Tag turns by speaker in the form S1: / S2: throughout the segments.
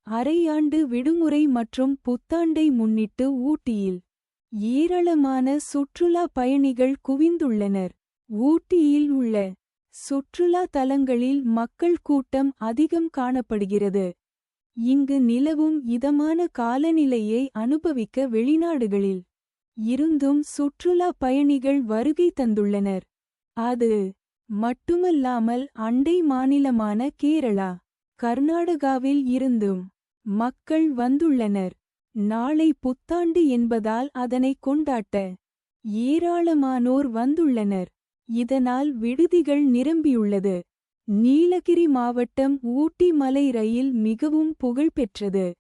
S1: அரையாண்டு விடுமுறை மற்றும் புத்தாண்டை முன்னிட்டு ஊட்டியில் ஏராளமான சுற்றுலா பயணிகள் குவிந்துள்ளனர். ஊட்டியில் உள்ள சுற்றுலா தலங்களில் மக்கள் கூட்டம் அதிகம் காணப்படுகிறது. இங்கு நிலவும் இதமான காலநிலையை அனுபவிக்க வெளிநாடுகளில் இருந்தும் சுற்றுலா பயணிகள் வருகை தந்துள்ளனர். அது மட்டுமல்லாமல் அண்டை மாநிலமான கேரளா, கர்நாடகாவில் இருந்தும் மக்கள் வந்துள்ளனர். நாளை புத்தாண்டு என்பதால் அதனை கொண்டாட்ட ஏராளமானோர் வந்துள்ளனர். இதனால் விடுதிகள் நிரம்பியுள்ளது. நீலகிரி மாவட்டம் ஊட்டி மலை ரயில் மிகவும் புகழ்பெற்றது.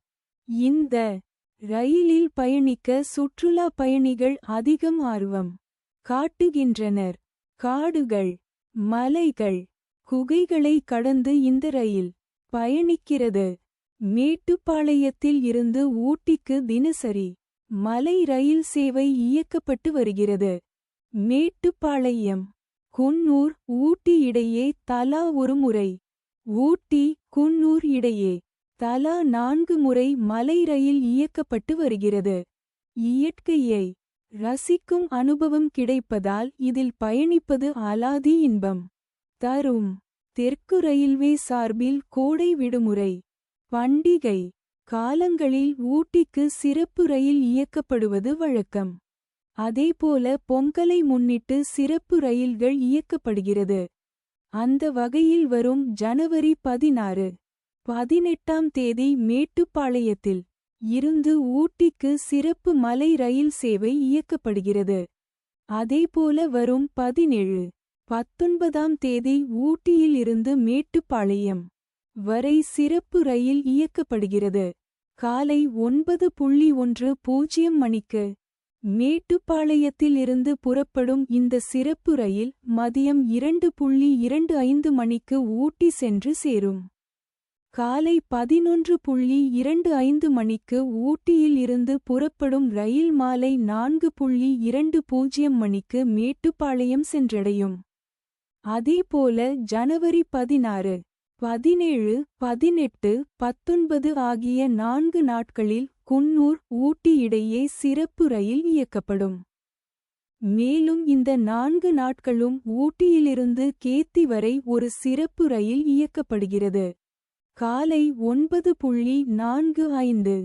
S1: இந்த ரயிலில் பயணிக்க சுற்றுலா பயணிகள் அதிகம் ஆர்வம் காட்டுகின்றனர். காடுகள், மலைகள், குகைகளை கடந்து இந்த ரயில் பயணிக்கிறது. மேட்டுப்பாளையத்தில் இருந்து ஊட்டிக்கு தினசரி மலை ரயில் சேவை இயக்கப்பட்டு வருகிறது. மேட்டுப்பாளையம், குன்னூர், ஊட்டி இடையே தலா ஒரு முறை, ஊட்டி, குன்னூர் இடையே தலா 4 முறை மலை ரயில் இயக்கப்பட்டு வருகிறது. இயற்கையை ரசிக்கும் அனுபவம் கிடைப்பதால் இதில் பயணிப்பது அலாதி இன்பம் தரும். தெற்கு ரயில்வே சார்பில் கோடை விடுமுறை, பண்டிகை காலங்களில் ஊட்டிக்கு சிறப்பு ரயில் இயக்கப்படுவது வழக்கம். அதேபோல பொங்கலை முன்னிட்டு சிறப்பு ரயில்கள் இயக்கப்படுகிறது. அந்த வகையில் வரும் ஜனவரி 16, 18ஆம் தேதி மேட்டுப்பாளையத்தில் இருந்து ஊட்டிக்கு சிறப்பு மலை ரயில் சேவை இயக்கப்படுகிறது. அதேபோல வரும் 17, 19ஆம் தேதி ஊட்டியில் இருந்து மேட்டுப்பாளையம் வரை சிறப்பு ரயில் இயக்கப்படுகிறது. காலை 9:10 மணிக்கு மேட்டுப்பாளையத்தில் இருந்து புறப்படும் இந்த சிறப்பு ரயில் மதியம் 2:25 மணிக்கு ஊட்டி சென்று சேரும். காலை 11:25 மணிக்கு ஊட்டியில் இருந்து புறப்படும் ரயில் மாலை 4:20 மணிக்கு மேட்டுப்பாளையம் சென்றடையும். அதேபோல ஜனவரி 16, 17, 18, 19 ஆகிய 4 நாட்களில் குன்னூர், ஊட்டி இடையே சிறப்பு ரயில் இயக்கப்படும். மேலும் இந்த 4 நாட்களும் ஊட்டியிலிருந்து கேத்தி வரை ஒரு சிறப்பு ரயில் இயக்கப்படுகிறது. காலை 9:45,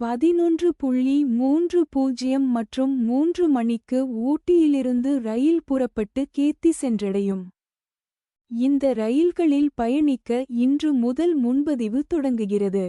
S1: 11:30 மற்றும் 3 மணிக்கு ஊட்டியிலிருந்து ரயில் புறப்பட்டு கேத்தி சென்றடையும். இந்த ரயில்களில் பயணிக்க இன்று முதல் முன்பதிவு தொடங்குகிறது.